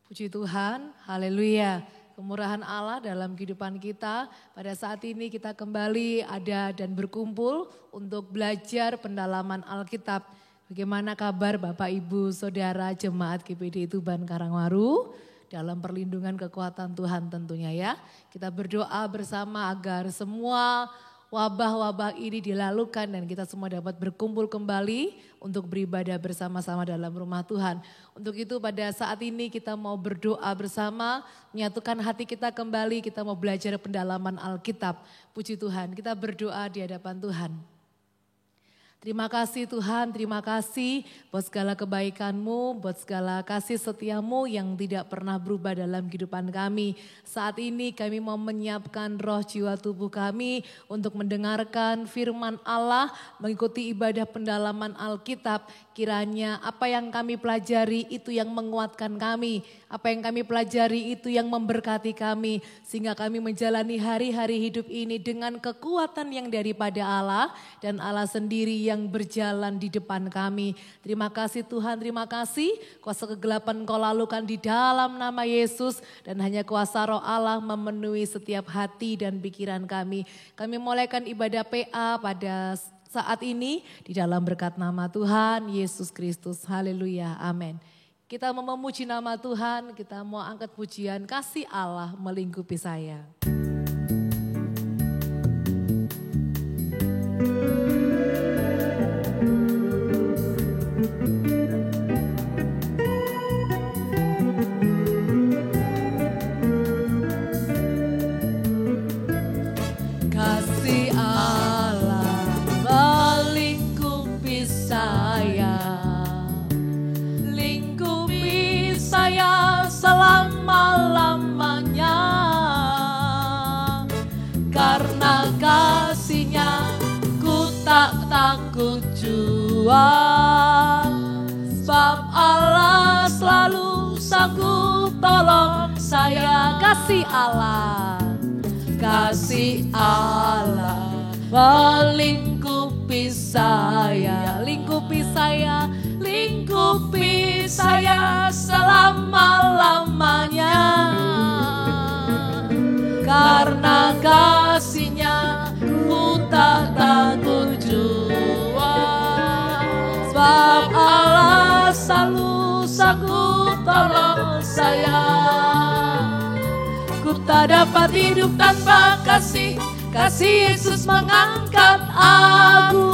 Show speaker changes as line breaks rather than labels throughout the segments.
Puji Tuhan, haleluya. Kemurahan Allah dalam kehidupan kita. Pada saat ini kita kembali ada dan berkumpul untuk belajar pendalaman Alkitab. Bagaimana kabar Bapak Ibu Saudara Jemaat GPD Tuban Karangwaru? Dalam perlindungan kekuatan Tuhan tentunya ya. Kita berdoa bersama agar semua wabah-wabah ini dilalukan dan kita semua dapat berkumpul kembali untuk beribadah bersama-sama dalam rumah Tuhan. Untuk itu pada saat ini kita mau berdoa bersama, menyatukan hati kita kembali, kita mau belajar pendalaman Alkitab. Puji Tuhan, kita berdoa di hadapan Tuhan. Terima kasih Tuhan, terima kasih buat segala kebaikan-Mu, buat segala kasih setia-Mu yang tidak pernah berubah dalam kehidupan kami. Saat ini kami mau menyiapkan roh jiwa tubuh kami untuk mendengarkan firman Allah, mengikuti ibadah pendalaman Alkitab. Kiranya apa yang kami pelajari itu yang menguatkan kami, apa yang kami pelajari itu yang memberkati kami. Sehingga kami menjalani hari-hari hidup ini dengan kekuatan yang daripada Allah dan Allah sendiri yang berjalan di depan kami. Terima kasih Tuhan, terima kasih. Kuasa kegelapan Kau lalukan di dalam nama Yesus dan hanya kuasa roh Allah memenuhi setiap hati dan pikiran kami. Kami mulaikan ibadah PA pada saat ini di dalam berkat nama Tuhan Yesus Kristus. Haleluya, amin. Kita mau memuji nama Tuhan, kita mau angkat pujian kasih Allah melingkupi saya. Selama-lamanya karena kasih-Nya ku tak takut jua, sebab Allah selalu sanggup tolong saya. Kasih Allah melingkupi saya, lingkupi saya selama-lamanya. Karena kasih-Nya ku tak takut jua, sebab Allah selalu sanggup tolong saya. Ku tak dapat hidup tanpa kasih Yesus mengangkat aku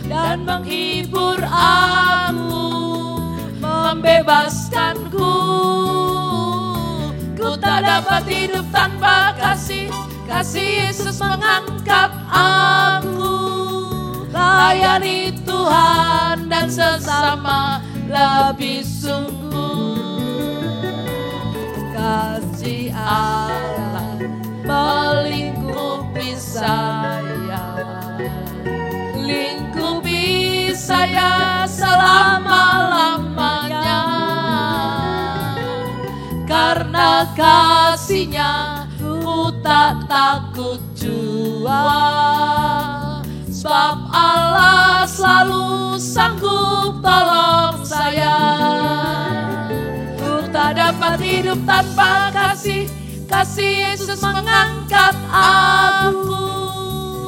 dan menghibur aku, membebaskanku. Ku tak dapat hidup tanpa kasih Yesus mengangkat aku. Layani Tuhan dan sesama lebih sungguh. Kasih Allah melingkupi saya, lingkupi saya selama-lamanya. Karena kasih-Nya ku tak takut jua, sebab Allah selalu sanggup tolong saya. Ku tak dapat hidup tanpa kasih Yesus mengangkat aku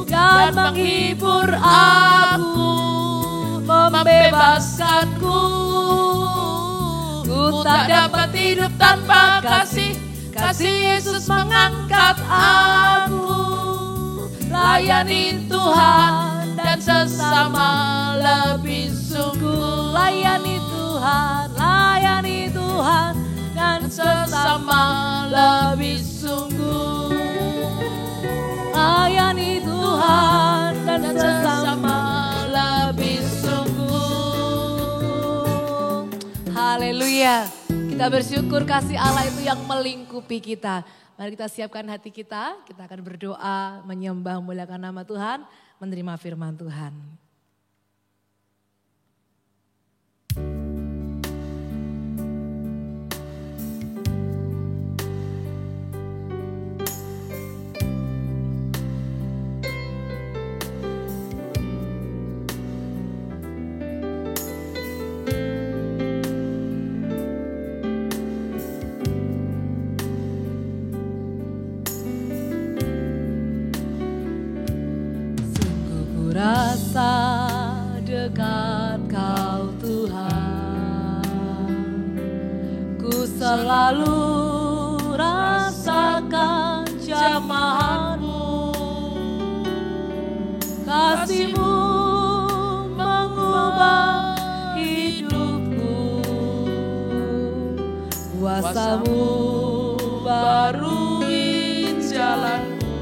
dan menghibur aku, membebaskanku. Ku tak dapat hidup tanpa kasih Yesus mengangkat aku. Layani Tuhan dan sesama lebih sungguh. Layani Tuhan dan sesama lebih sungguh. Layani Tuhan dan sesama lebih sungguh. Haleluya. Kita bersyukur kasih Allah itu yang melingkupi kita. Mari kita siapkan hati kita akan berdoa, menyembah, memuliakan nama Tuhan, menerima firman Tuhan. selalu rasakan jamahanmu. Kasih-Mu mengubah hidupku, kuasa-Mu barui jalanku.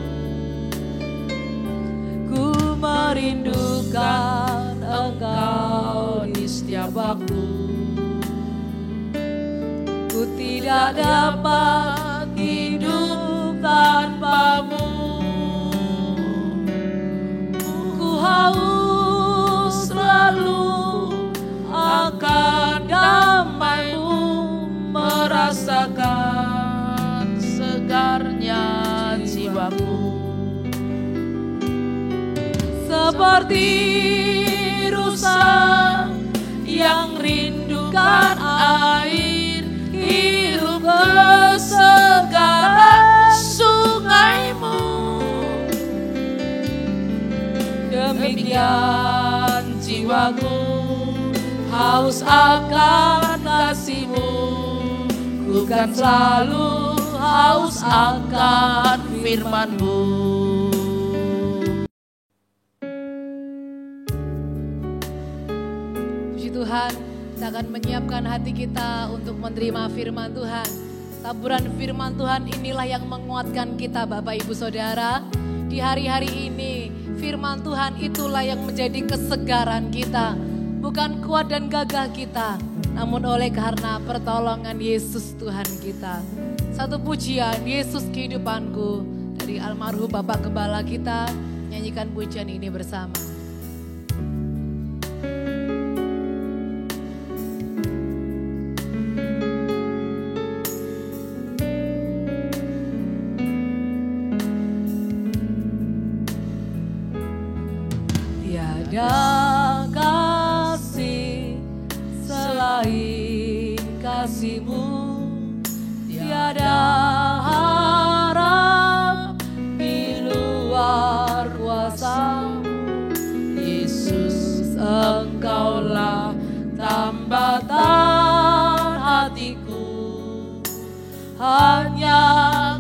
Ku merindukan Engkau di setiap waktu. Ku tidak dapat hidup tanpa-Mu. Ku haus selalu akan damai-Mu, merasakan segarnya jiwaku. Seperti rusa yang rindukan air, hirup kesegaran sungai-Mu. Demikian jiwaku haus akan kasih-Mu. Ku kan selalu haus akan firman-Mu. Puji Tuhan, kita akan menyiapkan hati kita untuk menerima firman Tuhan. Taburan firman Tuhan inilah yang menguatkan kita Bapak Ibu Saudara. Di hari-hari ini firman Tuhan itulah yang menjadi kesegaran kita. Bukan kuat dan gagah kita, namun oleh karena pertolongan Yesus Tuhan kita. Satu pujian, Yesus kehidupanku, dari almarhum Bapak Gembala kita. Nyanyikan pujian ini bersama. Tiada kasih selain kasih-Mu, tiada harap di luar kuasa-Mu. Yesus, Engkaulah tambatan hatiku, hanya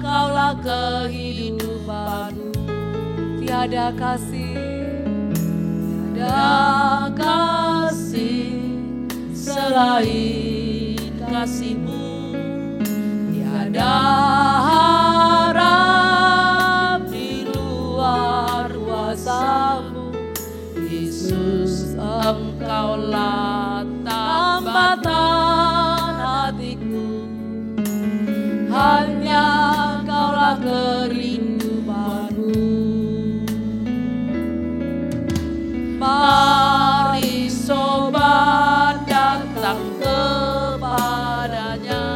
Kaulah kehidupanku. Tiada kasih, tiada kasih selain kasih-Mu, tiada harap di luar kuasa-Mu. Yesus, Engkaulah tambatan hatiku, hanya Kaulah kerinduanku. Mari sobat datang kepadanya,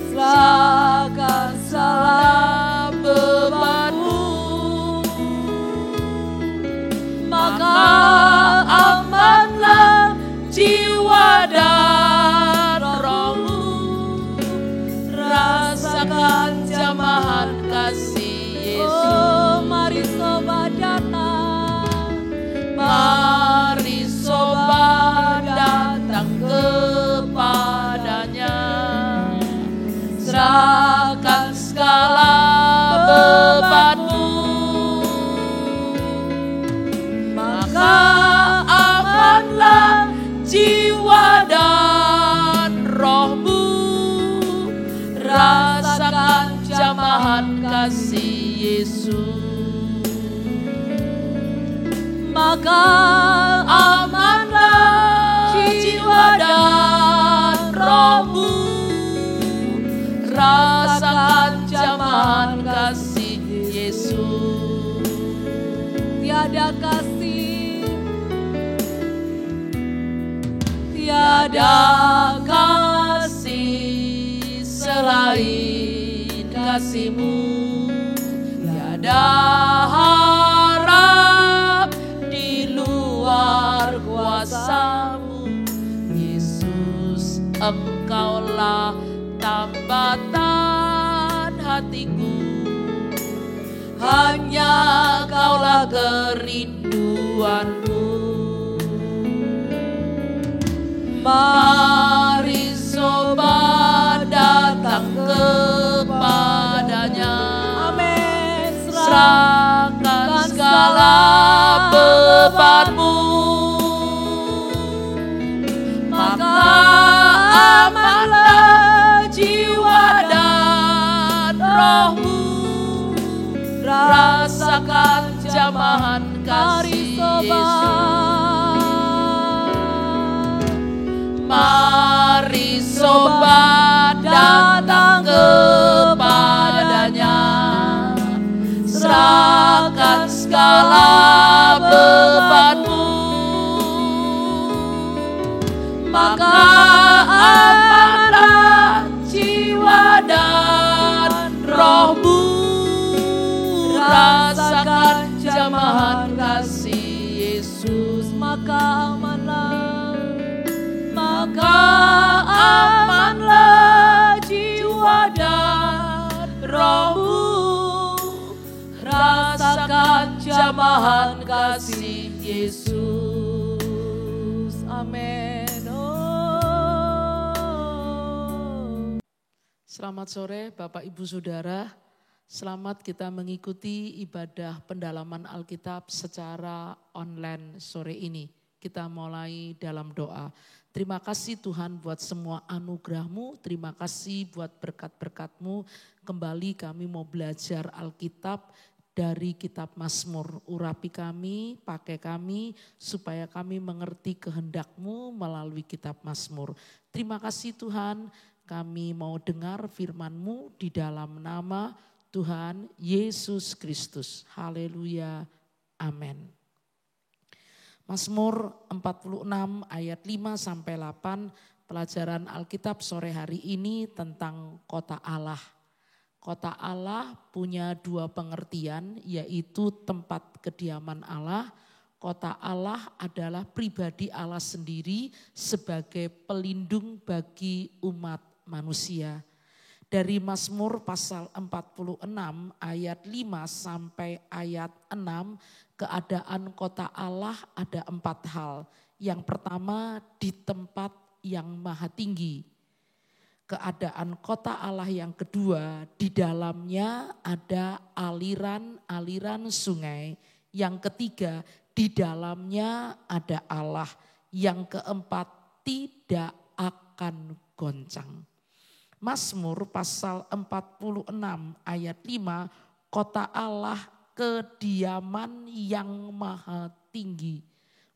serahkan segala bebanmu, maka amanlah jiwa dan rohmu. Rasakan jamahan kasih Yesus. Oh, mari sobat datang, mari sobat datang kepadanya, serahkan segala bebanmu, maka amanlah jiwa dan rohmu. Rasakan jamahan kasih Yesus, maka amanlah jiwa dan rohmu. Rasakan jamahan kasih Yesus. Tiada kasih, tiada kasih selain kasih-Mu, tiada harap di luar kuasa-Mu. Yesus, Engkaulah tambatan hatiku, hanya Kaulah kerinduanku. Mari sobat
serahkan segala bebanmu, maka amanlah jiwa dan rohmu. Rasakan jamahan kasih Yesus. Mari sobat datang kepadanya, serahkan segala bebanmu, maka amanlah jiwa dan rohmu. Rasakan jamahan kasih Yesus, maka amanlah jiwa dan rohmu. Rasakan jamahan kasih Yesus. Amin. Selamat sore Bapak Ibu Saudara. Selamat kita mengikuti ibadah pendalaman Alkitab secara online sore ini. Kita mulai dalam doa. Terima kasih Tuhan buat semua anugerah-Mu, terima kasih buat berkat-berkat-Mu. Kembali kami mau belajar Alkitab dari kitab Mazmur. Urapi kami, pakai kami, supaya kami mengerti kehendak-Mu melalui kitab Mazmur. Terima kasih Tuhan, kami mau dengar firman-Mu di dalam nama Tuhan Yesus Kristus. Haleluya. Amin. Mazmur 46 ayat 5 sampai 8, pelajaran Alkitab sore hari ini tentang kota Allah. Kota Allah punya dua pengertian, yaitu tempat kediaman Allah. Kota Allah adalah pribadi Allah sendiri sebagai pelindung bagi umat manusia. Dari Mazmur pasal 46 ayat 5 sampai ayat 6, keadaan kota Allah ada 4 hal. Yang pertama, di tempat yang maha tinggi. Keadaan kota Allah yang kedua, di dalamnya ada aliran-aliran sungai. Yang ketiga, di dalamnya ada Allah. Yang keempat, tidak akan goncang. Mazmur pasal 46 ayat 5, kota Allah kediaman yang maha tinggi.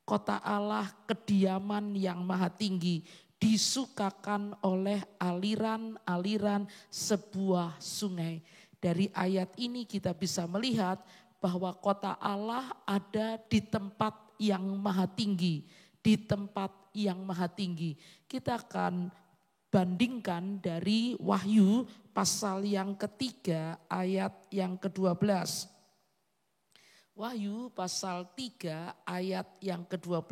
Kota Allah kediaman yang maha tinggi disukakan oleh aliran-aliran sebuah sungai. Dari ayat ini kita bisa melihat bahwa kota Allah ada di tempat yang maha tinggi. Di tempat yang maha tinggi. Kita akan bandingkan dari Wahyu pasal yang ketiga ayat yang ke-12. Wahyu pasal 3 ayat yang ke-12.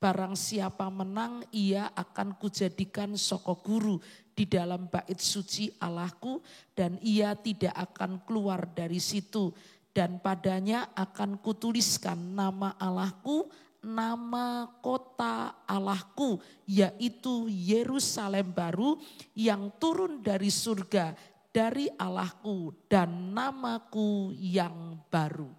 Barang siapa menang ia akan kujadikan soko guru di dalam bait suci Allahku dan ia tidak akan keluar dari situ. Dan padanya akan kutuliskan nama Allahku, nama kota Allahku, yaitu Yerusalem baru yang turun dari surga dari Allahku dan namaku yang baru.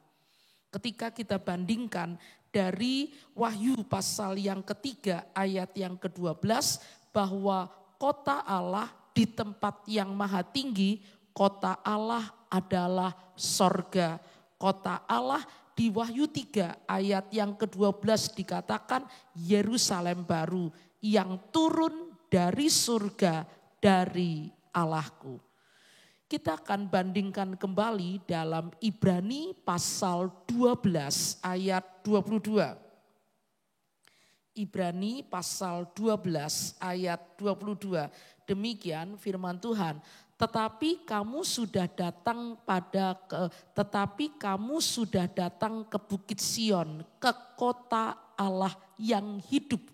Ketika kita bandingkan dari Wahyu pasal yang ketiga ayat yang ke-12 bahwa kota Allah di tempat yang maha tinggi, kota Allah adalah sorga. Kota Allah di Wahyu 3 ayat yang ke-12 dikatakan Yerusalem baru yang turun dari surga dari Allahku. Kita akan bandingkan kembali dalam Ibrani pasal 12 ayat 22. Ibrani pasal 12 ayat 22. Demikian firman Tuhan. Tetapi kamu sudah datang ke Bukit Sion, ke kota Allah yang hidup,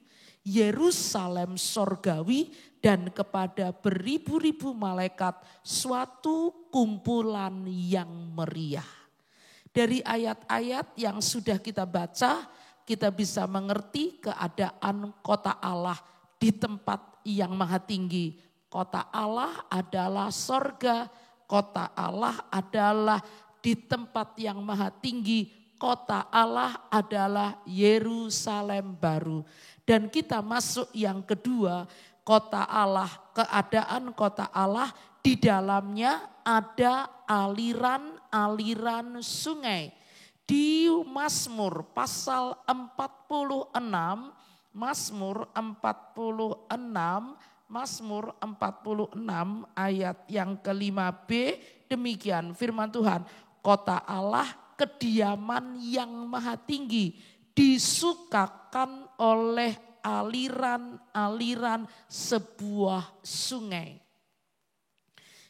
Yerusalem sorgawi, dan kepada beribu-ribu malaikat suatu kumpulan yang meriah. Dari ayat-ayat yang sudah kita baca, kita bisa mengerti keadaan kota Allah di tempat yang maha tinggi. Kota Allah adalah sorga, kota Allah adalah di tempat yang maha tinggi. Kota Allah adalah Yerusalem baru. Dan kita masuk yang kedua, kota Allah, keadaan kota Allah, di dalamnya ada aliran-aliran sungai. Di Mazmur pasal 46, Mazmur 46 ayat yang ke-5b, demikian firman Tuhan, kota Allah kediaman yang maha tinggi, disukakan oleh aliran-aliran sebuah sungai.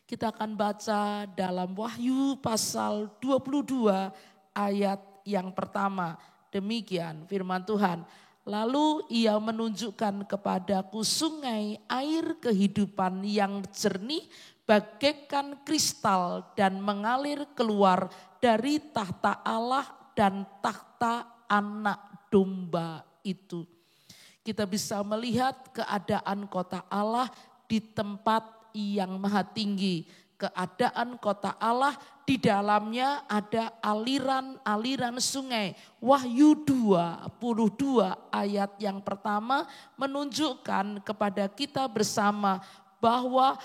Kita akan baca dalam Wahyu pasal 22 ayat yang pertama. Demikian firman Tuhan. Lalu ia menunjukkan kepadaku sungai air kehidupan yang jernih bagaikan kristal dan mengalir keluar dari tahta Allah dan tahta anak domba itu. Kita bisa melihat keadaan kota Allah di tempat yang maha tinggi. Keadaan kota Allah di dalamnya ada aliran-aliran sungai. Wahyu 22 ayat yang pertama menunjukkan kepada kita bersama bahwa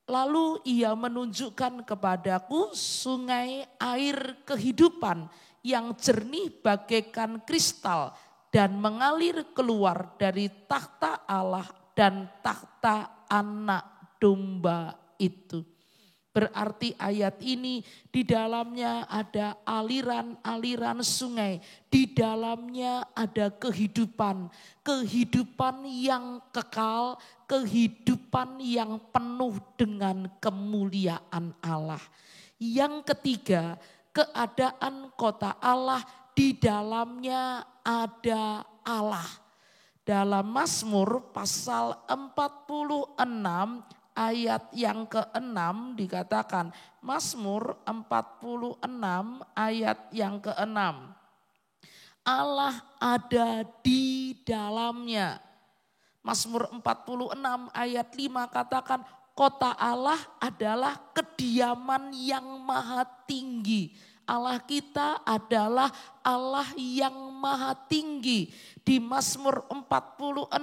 lalu ia menunjukkan kepadaku sungai air kehidupan yang jernih bagaikan kristal dan mengalir keluar dari tahta Allah dan tahta anak domba itu. Berarti ayat ini di dalamnya ada aliran-aliran sungai, di dalamnya ada kehidupan, kehidupan yang kekal, kehidupan yang penuh dengan kemuliaan Allah. Yang ketiga, keadaan kota Allah, di dalamnya ada Allah. Dalam Mazmur pasal 46 ayat yang ke-6 dikatakan, Mazmur 46 ayat yang ke-6. Allah ada di dalamnya. Mazmur 46 ayat 5 katakan, kota Allah adalah kediaman yang maha tinggi. Allah kita adalah Allah yang maha tinggi. Di Mazmur 46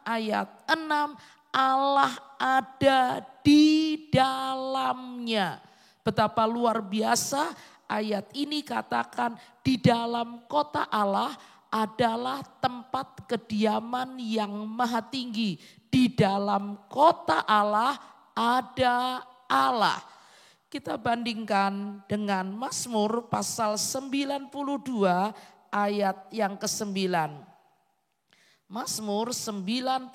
ayat 6, Allah ada di dalamnya. Betapa luar biasa ayat ini katakan, di dalam kota Allah adalah tempat kediaman yang maha tinggi. Di dalam kota Allah ada Allah. Kita bandingkan dengan Mazmur pasal 92 ayat yang ke-9. Mazmur 92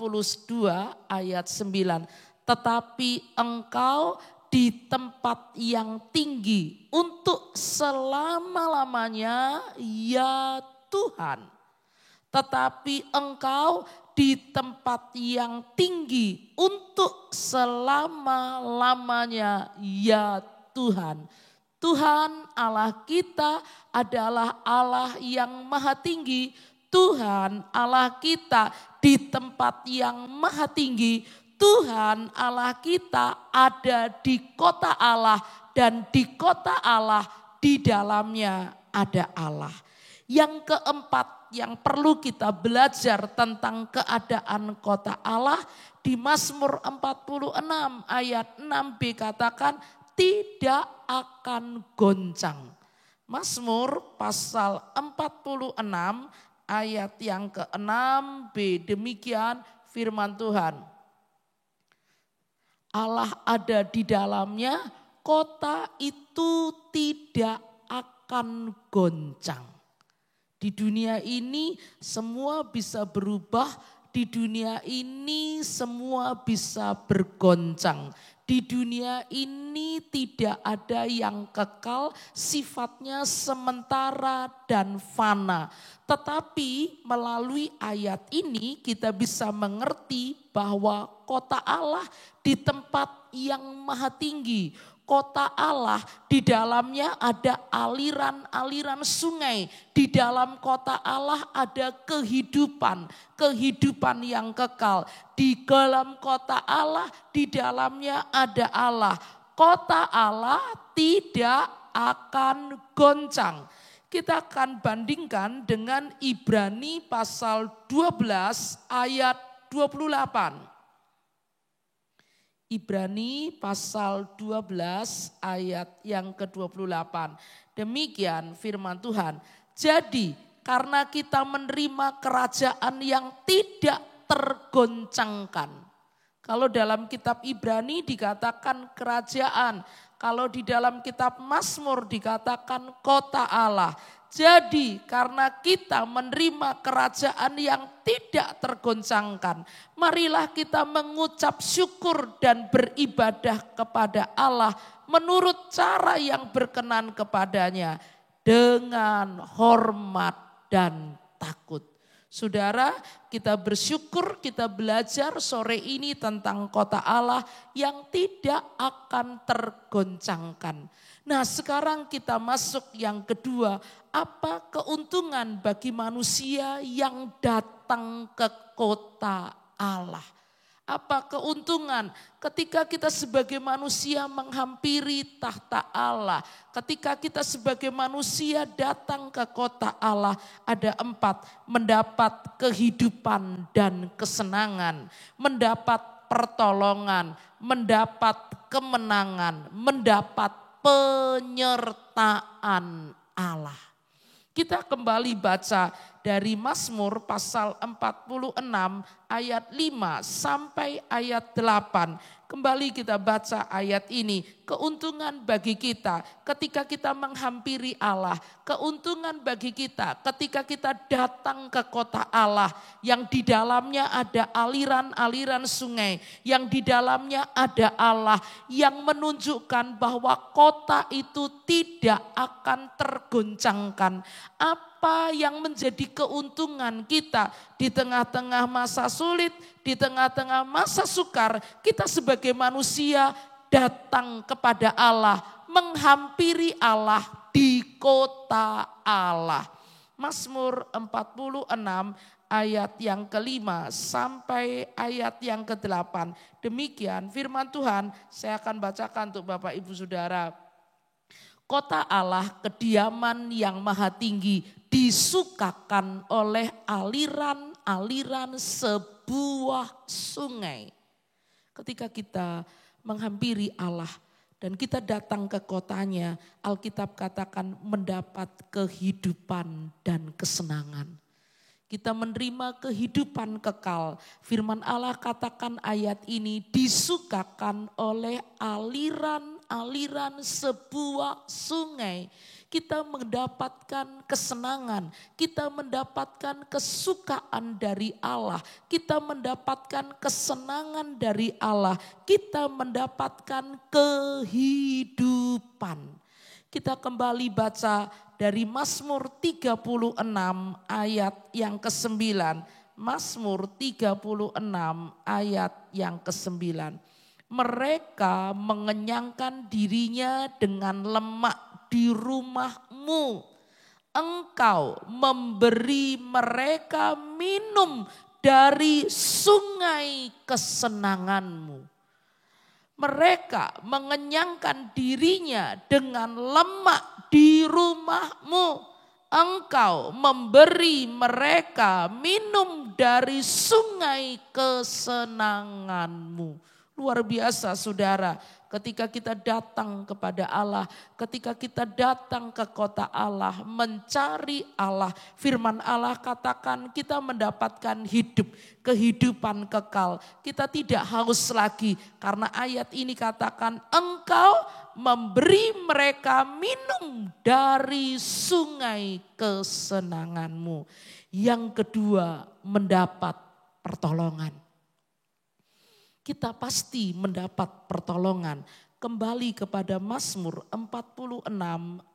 ayat 9. Tetapi engkau di tempat yang tinggi untuk selama-lamanya ya Tuhan. Tetapi engkau di tempat yang tinggi untuk selama-lamanya ya Tuhan. Tuhan Allah kita adalah Allah yang maha tinggi. Tuhan Allah kita di tempat yang maha tinggi. Tuhan Allah kita ada di kota Allah, dan di kota Allah di dalamnya ada Allah. Yang keempat yang perlu kita belajar tentang keadaan kota Allah, di Mazmur 46 ayat 6b katakan tidak akan goncang. Mazmur pasal 46 ayat yang ke-6b, demikian firman Tuhan. Allah ada di dalamnya, kota itu tidak akan goncang. Di dunia ini semua bisa berubah, di dunia ini semua bisa bergoncang. Di dunia ini tidak ada yang kekal, sifatnya sementara dan fana. Tetapi melalui ayat ini kita bisa mengerti bahwa kota Allah di tempat yang maha tinggi. Kota Allah di dalamnya ada aliran-aliran sungai. Di dalam kota Allah ada kehidupan, kehidupan yang kekal. Di dalam kota Allah, di dalamnya ada Allah. Kota Allah tidak akan goncang. Kita akan bandingkan dengan Ibrani pasal 12 ayat 28. Ibrani pasal 12 ayat yang ke-28. Demikian firman Tuhan. Jadi karena kita menerima kerajaan yang tidak tergoncangkan. Kalau dalam kitab Ibrani dikatakan kerajaan. Kalau di dalam kitab Mazmur dikatakan kota Allah. Jadi karena kita menerima kerajaan yang tidak tergoncangkan. Marilah kita mengucap syukur dan beribadah kepada Allah menurut cara yang berkenan kepadanya. Dengan hormat dan takut. Saudara, kita bersyukur kita belajar sore ini tentang kota Allah yang tidak akan tergoncangkan. Nah, sekarang kita masuk yang kedua, apa keuntungan bagi manusia yang datang ke kota Allah? Apa keuntungan ketika kita sebagai manusia menghampiri tahta Allah. Ketika kita sebagai manusia datang ke kota Allah. Ada 4, mendapat kehidupan dan kesenangan. Mendapat pertolongan, mendapat kemenangan, mendapat penyertaan Allah. Kita kembali baca dari Mazmur pasal 46 ayat 5 sampai ayat 8. Kembali kita baca ayat ini. Keuntungan bagi kita ketika kita menghampiri Allah. Keuntungan bagi kita ketika kita datang ke kota Allah. Yang di dalamnya ada aliran-aliran sungai. Yang di dalamnya ada Allah. Yang menunjukkan bahwa kota itu tidak akan tergoncangkan. Apa yang menjadi keuntungan kita di tengah-tengah masa sulit, di tengah-tengah masa sukar, kita sebagai manusia datang kepada Allah, menghampiri Allah di kota Allah. Mazmur 46 ayat yang ke-5 sampai ayat yang ke-8. Demikian firman Tuhan, saya akan bacakan untuk Bapak Ibu Saudara. Kota Allah, kediaman yang maha tinggi, disukakan oleh aliran-aliran sebuah sungai. Ketika kita menghampiri Allah dan kita datang ke kotanya, Alkitab katakan mendapat kehidupan dan kesenangan. Kita menerima kehidupan kekal. Firman Allah katakan ayat ini disukakan oleh aliran sebuah sungai. Kita mendapatkan kesenangan, kita mendapatkan kesukaan dari Allah, kita mendapatkan kesenangan dari Allah, kita mendapatkan kehidupan. Kita kembali baca dari Mazmur 36 ayat yang ke-9. Mazmur 36 ayat yang ke-9. Mereka mengenyangkan dirinya dengan lemak di rumahmu. Engkau memberi mereka minum dari sungai kesenanganmu. Mereka mengenyangkan dirinya dengan lemak di rumahmu. Engkau memberi mereka minum dari sungai kesenanganmu. Luar biasa saudara, ketika kita datang kepada Allah, ketika kita datang ke kota Allah, mencari Allah, firman Allah katakan kita mendapatkan hidup, kehidupan kekal. Kita tidak haus lagi karena ayat ini katakan engkau memberi mereka minum dari sungai kesenanganmu. Yang kedua, mendapat pertolongan. Kita pasti mendapat pertolongan. Kembali kepada Mazmur 46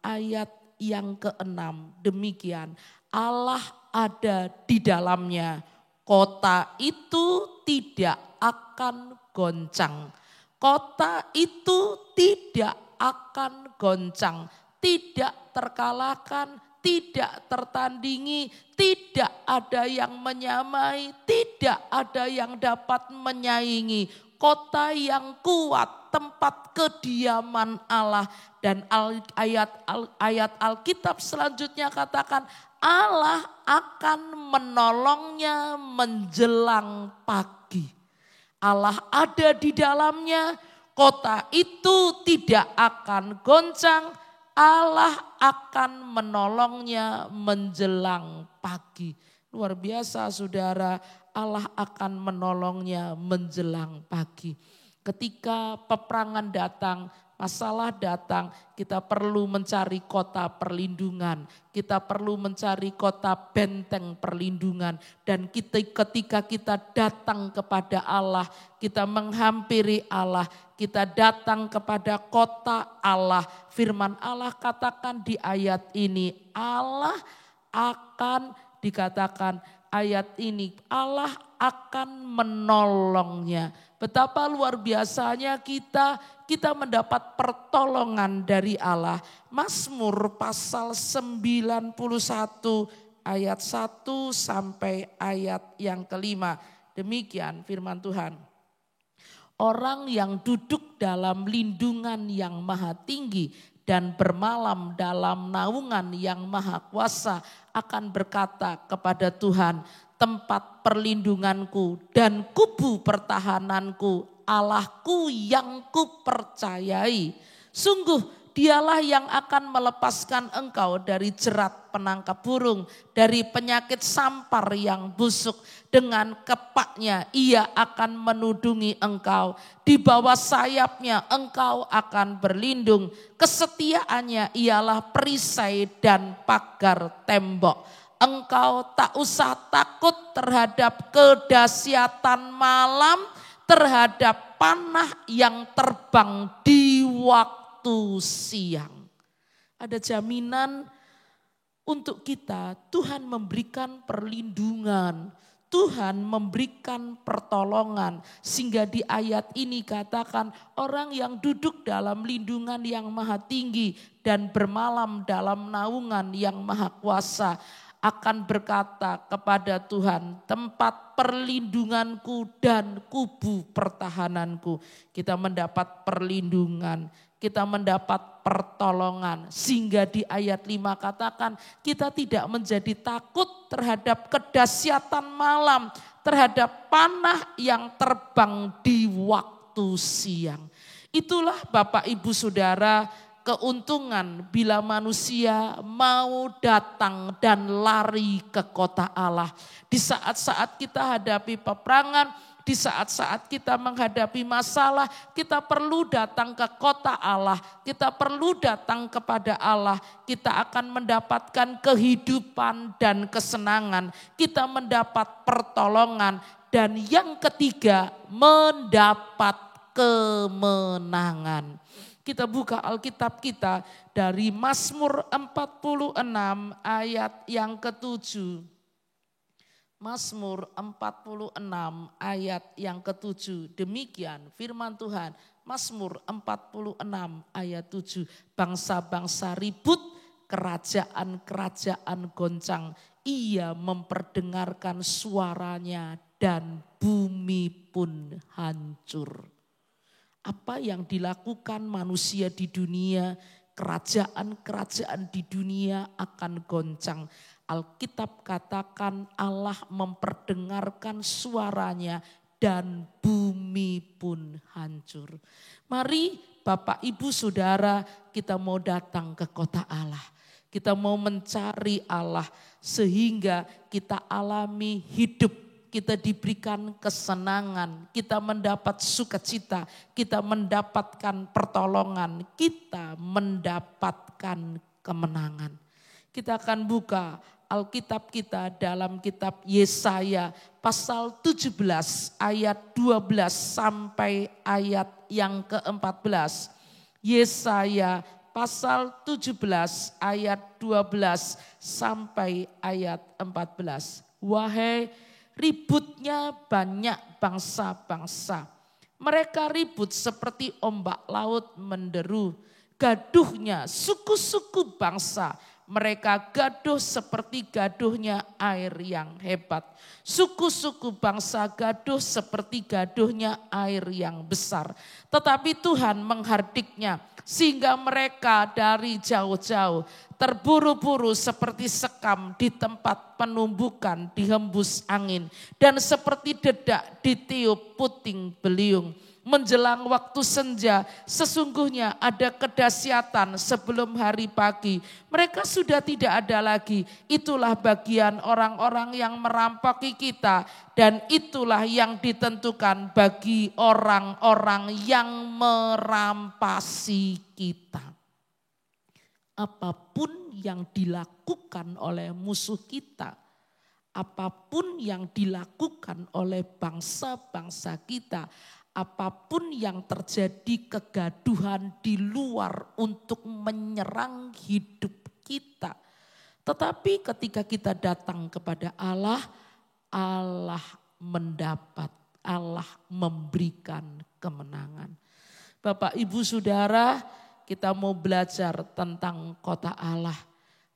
ayat yang ke-6. Demikian, Allah ada di dalamnya. Kota itu tidak akan goncang. Kota itu tidak akan goncang. Tidak terkalahkan, tidak tertandingi, tidak ada yang menyamai, tidak ada yang dapat menyaingi. kota yang kuat, tempat kediaman Allah. Dan ayat Alkitab selanjutnya katakan Allah akan menolongnya menjelang pagi. Allah ada di dalamnya, kota itu tidak akan goncang, Allah akan menolongnya menjelang pagi. Luar biasa saudara, Allah akan menolongnya menjelang pagi. Ketika peperangan datang, masalah datang, kita perlu mencari kota perlindungan. Kita perlu mencari kota benteng perlindungan. Dan ketika kita datang kepada Allah, kita menghampiri Allah, kita datang kepada kota Allah. Firman Allah katakan di ayat ini, Allah akan dikatakan ayat ini, Allah akan menolongnya. Betapa luar biasanya kita mendapat pertolongan dari Allah. Mazmur pasal 91 ayat 1 sampai ayat yang kelima. Demikian firman Tuhan. Orang yang duduk dalam lindungan yang maha tinggi dan bermalam dalam naungan yang maha kuasa akan berkata kepada Tuhan, tempat perlindunganku dan kubu pertahananku, Allahku yang kupercayai. Sungguh dialah yang akan melepaskan engkau dari jerat penangkap burung, dari penyakit sampar yang busuk. Dengan kepaknya ia akan menudungi engkau, di bawah sayapnya engkau akan berlindung. Kesetiaannya ialah perisai dan pagar tembok. Engkau tak usah takut terhadap kedahsyatan malam, terhadap panah yang terbang di waktu siang. Ada jaminan untuk kita, Tuhan memberikan perlindungan, Tuhan memberikan pertolongan. Sehingga di ayat ini katakan orang yang duduk dalam lindungan yang maha tinggi dan bermalam dalam naungan yang maha kuasa akan berkata kepada Tuhan, tempat perlindunganku dan kubu pertahananku. Kita mendapat perlindungan, kita mendapat pertolongan. Sehingga di ayat 5 katakan kita tidak menjadi takut terhadap kedahsyatan malam, terhadap panah yang terbang di waktu siang. Itulah Bapak Ibu Saudara, keuntungan bila manusia mau datang dan lari ke kota Allah. Di saat-saat kita hadapi peperangan, di saat-saat kita menghadapi masalah, kita perlu datang ke kota Allah. Kita perlu datang kepada Allah. Kita akan mendapatkan kehidupan dan kesenangan. Kita mendapat pertolongan. Dan yang ketiga, mendapat kemenangan. Kita buka Alkitab kita dari Mazmur 46 ayat yang ke-7. Mazmur 46 ayat yang ke-7. Demikian firman Tuhan. Mazmur 46 ayat 7. Bangsa-bangsa ribut, kerajaan-kerajaan goncang. Ia memperdengarkan suaranya dan bumi pun hancur. Apa yang dilakukan manusia di dunia, kerajaan-kerajaan di dunia akan goncang. Alkitab katakan Allah memperdengarkan suaranya dan bumi pun hancur. Mari Bapak Ibu Saudara, kita mau datang ke kota Allah. Kita mau mencari Allah sehingga kita alami hidup. Kita diberikan kesenangan, kita mendapat sukacita, kita mendapatkan pertolongan, kita mendapatkan kemenangan. Kita akan buka Alkitab kita dalam kitab Yesaya pasal 17 ayat 12 sampai ayat yang ke-14. Yesaya pasal 17 ayat 12 sampai ayat 14. Wahai ributnya banyak bangsa-bangsa. Mereka ribut seperti ombak laut menderu. Gaduhnya suku-suku bangsa. Mereka gaduh seperti gaduhnya air yang hebat. Suku-suku bangsa gaduh seperti gaduhnya air yang besar. Tetapi Tuhan menghardiknya sehingga mereka dari jauh-jauh terburu-buru seperti sekam di tempat penumbukan dihembus angin. Dan seperti dedak ditiup puting beliung. Menjelang waktu senja, sesungguhnya ada kedahsyatan sebelum hari pagi. Mereka sudah tidak ada lagi. Itulah bagian orang-orang yang merampok kita. Dan itulah yang ditentukan bagi orang-orang yang merampasi kita. Apapun yang dilakukan oleh musuh kita, apapun yang dilakukan oleh bangsa-bangsa kita, apapun yang terjadi kegaduhan di luar untuk menyerang hidup kita. Tetapi ketika kita datang kepada Allah, Allah mendapat, Allah memberikan kemenangan. Bapak, Ibu, Saudara, kita mau belajar tentang kota Allah.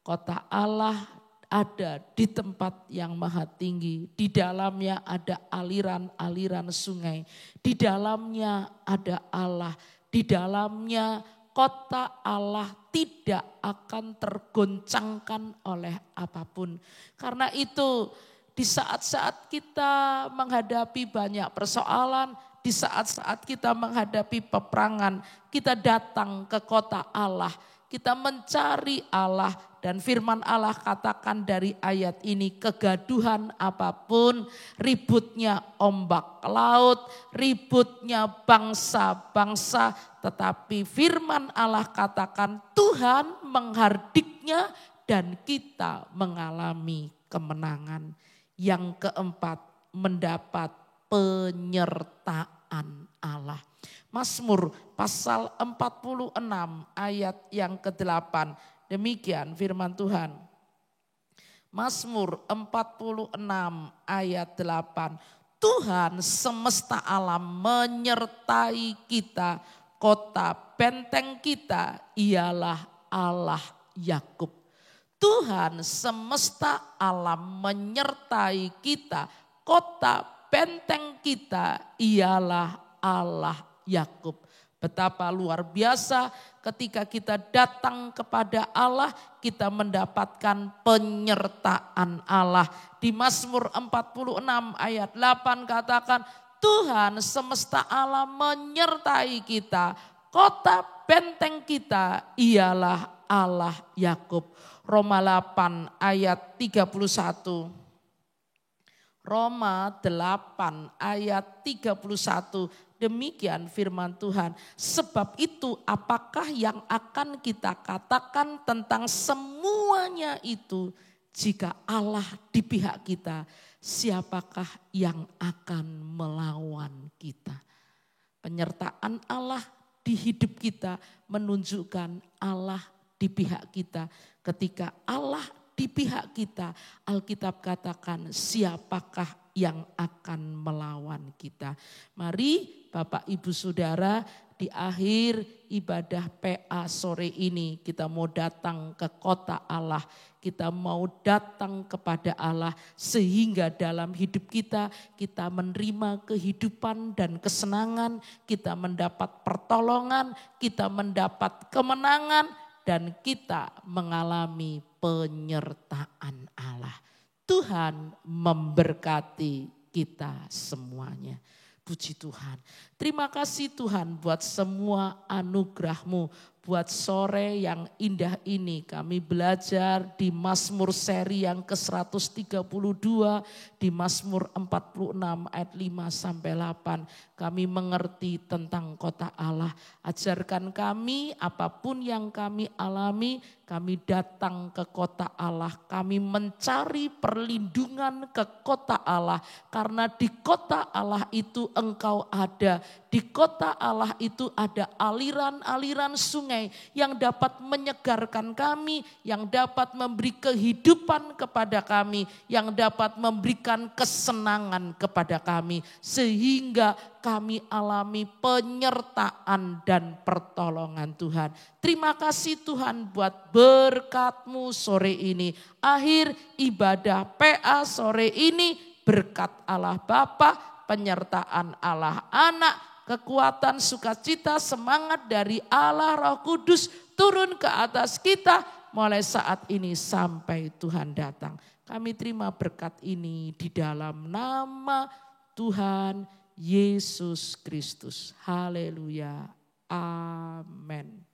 Kota Allah ada di tempat yang maha tinggi. Di dalamnya ada aliran-aliran sungai. Di dalamnya ada Allah. Di dalamnya kota Allah tidak akan tergoncangkan oleh apapun. Karena itu di saat-saat kita menghadapi banyak persoalan, di saat-saat kita menghadapi peperangan, kita datang ke kota Allah. Kita mencari Allah dan firman Allah katakan dari ayat ini, kegaduhan apapun, ributnya ombak laut, ributnya bangsa-bangsa, tetapi firman Allah katakan Tuhan menghardiknya dan kita mengalami kemenangan. Yang keempat, mendapat penyertaan Allah. Mazmur pasal 46 ayat yang ke-8. Demikian firman Tuhan. Mazmur 46 ayat 8. Tuhan semesta alam menyertai kita. Kota benteng kita ialah Allah Yakub. Tuhan semesta alam menyertai kita. Kota benteng kita ialah Allah Yakub. Betapa luar biasa ketika kita datang kepada Allah, kita mendapatkan penyertaan Allah. Di Mazmur 46 ayat 8 katakan, Tuhan semesta alam menyertai kita. Kota benteng kita ialah Allah Yakub. Roma 8 ayat 31. Roma 8 ayat 31. Demikian firman Tuhan. Sebab itu apakah yang akan kita katakan tentang semuanya itu? Jika Allah di pihak kita, siapakah yang akan melawan kita? Penyertaan Allah di hidup kita menunjukkan Allah di pihak kita. Ketika Allah di pihak kita, Alkitab katakan siapakah yang akan melawan kita. Mari Bapak Ibu Saudara, di akhir ibadah PA sore ini kita mau datang ke kota Allah. Kita mau datang kepada Allah sehingga dalam hidup kita menerima kehidupan dan kesenangan, kita mendapat pertolongan, kita mendapat kemenangan, dan kita mengalami penyertaan Allah. Tuhan memberkati kita semuanya. Puji Tuhan. Terima kasih Tuhan buat semua anugerah-Mu. Buat sore yang indah ini kami belajar di Mazmur seri yang ke-132. Di Mazmur 46 ayat 5 sampai 8. Kami mengerti tentang kota Allah. Ajarkan kami apapun yang kami alami. Kami datang ke kota Allah. Kami mencari perlindungan ke kota Allah. Karena di kota Allah itu Engkau ada. Di kota Allah itu ada aliran-aliran sungai sungai yang dapat menyegarkan kami, yang dapat memberi kehidupan kepada kami, yang dapat memberikan kesenangan kepada kami. Sehingga kami alami penyertaan dan pertolongan Tuhan. Terima kasih Tuhan buat berkat-Mu sore ini. Akhir ibadah PA sore ini berkat Allah Bapa, penyertaan Allah Anak, kekuatan, sukacita, semangat dari Allah Roh Kudus turun ke atas kita mulai saat ini sampai Tuhan datang. Kami terima berkat ini di dalam nama Tuhan Yesus Kristus. Haleluya. Amin.